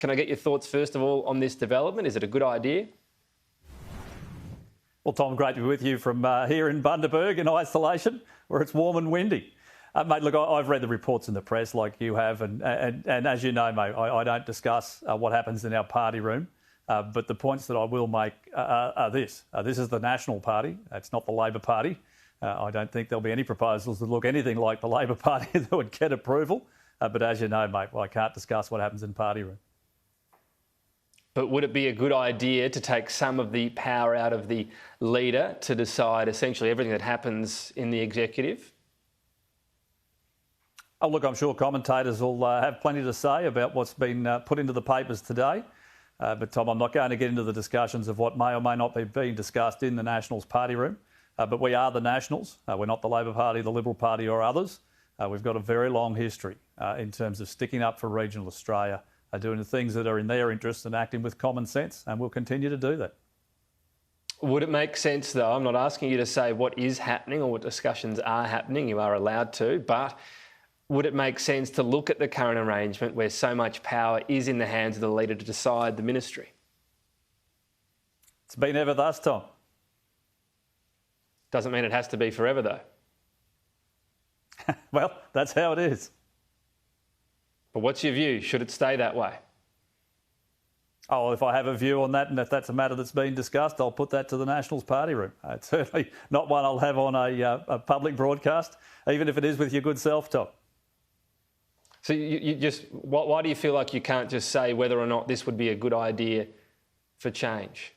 Can I get your thoughts, first of all, on this development? Is it a good idea? Well, Tom, great to be with you from here in Bundaberg in isolation, where it's warm and windy. Mate, look, I've read the reports in the press like you have, and as you know, mate, I don't discuss what happens in our party room. But the points that I will make are this. This is the National Party. It's not the Labor Party. I don't think there'll be any proposals that look anything like the Labor Party that would get approval. But as you know, mate, I can't discuss what happens in party room. But would it be a good idea to take some of the power out of the leader to decide essentially everything that happens in the executive? Oh, look, I'm sure commentators will have plenty to say about what's been put into the papers today. But, Tom, I'm not going to get into the discussions of what may or may not be being discussed in the Nationals party room. But we are the Nationals. We're not the Labor Party, the Liberal Party or others. We've got a very long history in terms of sticking up for regional Australia, doing the things that are in their interests and acting with common sense, and we'll continue to do that. Would it make sense, though, I'm not asking you to say what is happening or what discussions are happening, you are allowed to, but would it make sense to look at the current arrangement where so much power is in the hands of the leader to decide the ministry? It's been ever thus, Tom. Doesn't mean it has to be forever, though. Well, that's how it is. But what's your view? Should it stay that way? Oh, if I have a view on that and if that's a matter that's been discussed, I'll put that to the Nationals party room. It's certainly not one I'll have on a public broadcast, even if it is with your good self, Tom. So why do you feel like you can't just say whether or not this would be a good idea for change?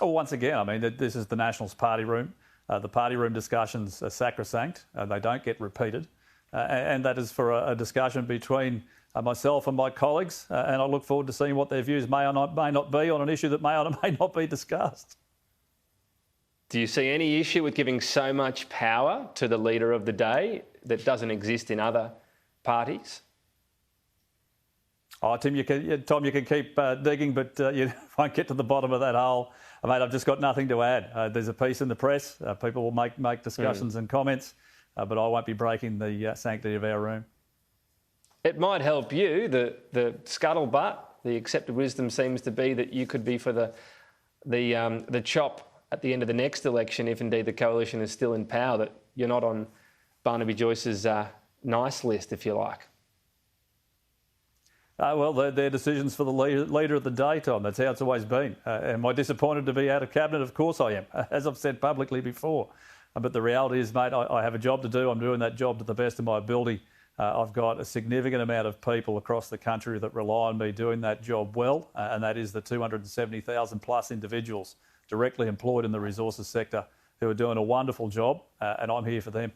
Oh, once again, I mean, this is the Nationals party room. The party room discussions are sacrosanct. They don't get repeated. And that is for a discussion between myself and my colleagues. And I look forward to seeing what their views may or may not be on an issue that may or may not be discussed. Do you see any issue with giving so much power to the leader of the day that doesn't exist in other parties? Oh, Tom, you can keep digging, but you won't get to the bottom of that hole. Mate, I've just got nothing to add. There's a piece in the press. People will make discussions and comments. But I won't be breaking the sanctity of our room. It might help you. The scuttlebutt, the accepted wisdom seems to be that you could be for the chop at the end of the next election, if indeed the coalition is still in power, that you're not on Barnaby Joyce's nice list, if you like. Well, they're decisions for the leader of the day, Tom. That's how it's always been. Am I disappointed to be out of cabinet? Of course I am, as I've said publicly before. But the reality is, mate, I have a job to do. I'm doing that job to the best of my ability. I've got a significant amount of people across the country that rely on me doing that job well, and that is the 270,000 plus individuals directly employed in the resources sector who are doing a wonderful job, and I'm here for them.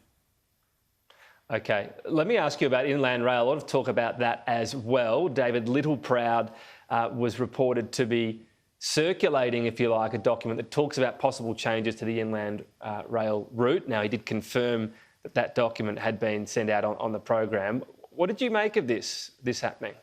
Okay, let me ask you about Inland Rail. A lot of talk about that as well. David Littleproud was reported to be circulating, if you like, a document that talks about possible changes to the Inland Rail route. Now, he did confirm that that document had been sent out on the program. What did you make of this happening?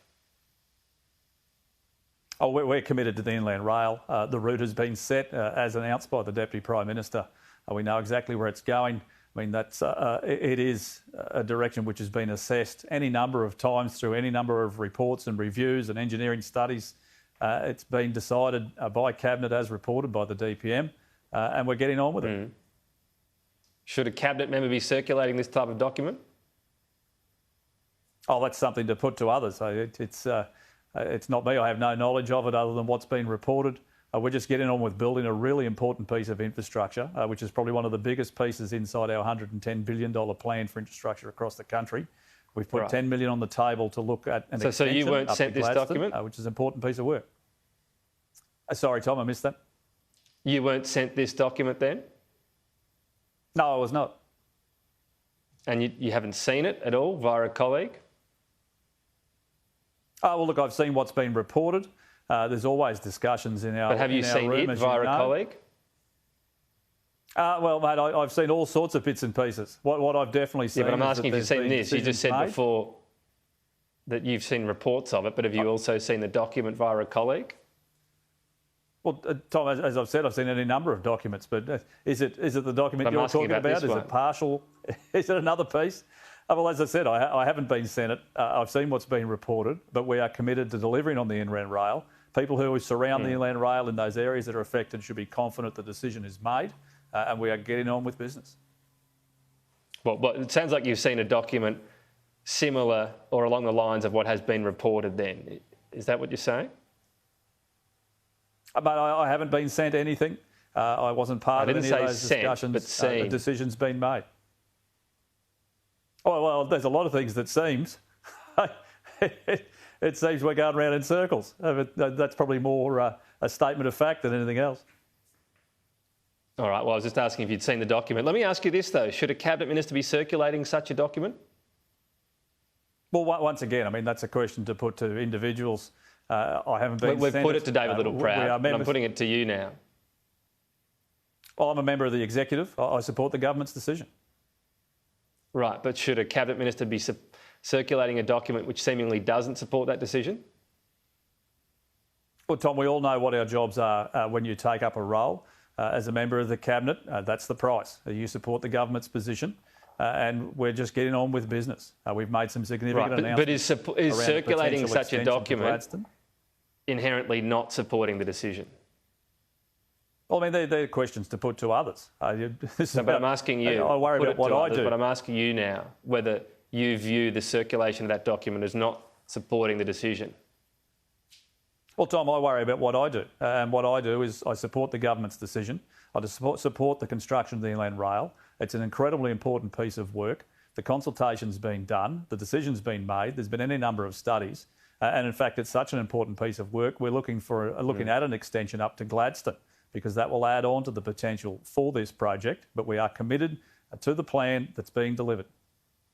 Oh, we're committed to the Inland Rail. The route has been set as announced by the Deputy Prime Minister. We know exactly where it's going. I mean, it is a direction which has been assessed any number of times through any number of reports and reviews and engineering studies. It's been decided by Cabinet as reported by the DPM, and we're getting on with it. Should a Cabinet member be circulating this type of document? Oh, that's something to put to others. It's not me. I have no knowledge of it other than what's been reported. We're just getting on with building a really important piece of infrastructure, which is probably one of the biggest pieces inside our $110 billion plan for infrastructure across the country. We've put $10 million on the table to look at an extension. So you weren't sent this document? Which is an important piece of work. Sorry, Tom, I missed that. You weren't sent this document then? No, I was not. And you haven't seen it at all via a colleague? Oh, well, look, I've seen what's been reported. There's always discussions in our room. But have you seen it via a colleague? Well, mate, I've seen all sorts of bits and pieces. What I've definitely seen. Yeah, but I'm asking if you've seen this. You just said made. Before that you've seen reports of it, but have you also seen the document via a colleague? Well, Tom, as I've said, I've seen any number of documents, but is it the document you're talking about? Is it partial? Is it another piece? Well, as I said, I haven't been sent it. I've seen what's been reported, but we are committed to delivering on the inland rail. People who surround the inland rail in those areas that are affected should be confident the decision is made, and we are getting on with business. Well, it sounds like you've seen a document similar or along the lines of what has been reported then. Is that what you're saying? But I haven't been sent anything. I wasn't part of any of those discussions. But seen. The decision's been made. Oh, well, there's a lot of things that seems. It seems we're going round in circles. That's probably more a statement of fact than anything else. All right, well, I was just asking if you'd seen the document. Let me ask you this, though. Should a Cabinet Minister be circulating such a document? Well, once again, I mean, that's a question to put to individuals. I haven't been We've sent put it to David Littleproud, and I'm putting it to you now. Well, I'm a member of the executive. I support the government's decision. Right, but should a Cabinet Minister be circulating a document which seemingly doesn't support that decision? Well, Tom, we all know what our jobs are when you take up a role. As a member of the Cabinet, that's the price. You support the government's position, and we're just getting on with business. We've made some significant announcements. But is circulating such a document inherently not supporting the decision? Well, I mean, they're questions to put to others. But I'm asking you. I worry about what I do. But I'm asking you now whether you view the circulation of that document as not supporting the decision. Well, Tom, I worry about what I do. And what I do is I support the government's decision. I support the construction of the inland rail. It's an incredibly important piece of work. The consultation's been done. The decision's been made. There's been any number of studies. And in fact, it's such an important piece of work. We're looking at an extension up to Gladstone, because that will add on to the potential for this project. But we are committed to the plan that's being delivered.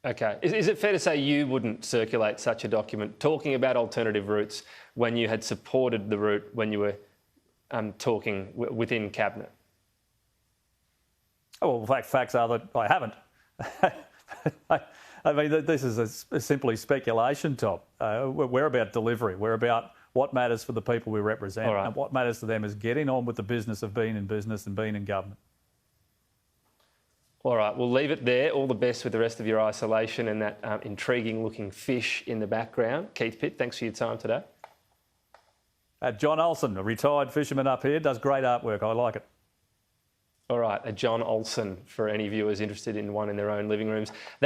Okay. Is it fair to say you wouldn't circulate such a document talking about alternative routes when you had supported the route when you were talking within Cabinet? Oh, well, facts are that I haven't. I mean, this is simply speculation, Tom. We're about delivery. We're about what matters for the people we represent. Right. And what matters to them is getting on with the business of being in business and being in government. All right, we'll leave it there. All the best with the rest of your isolation and that intriguing-looking fish in the background. Keith Pitt, thanks for your time today. John Olsen, a retired fisherman up here, does great artwork. I like it. All right, a John Olsen for any viewers interested in one in their own living rooms.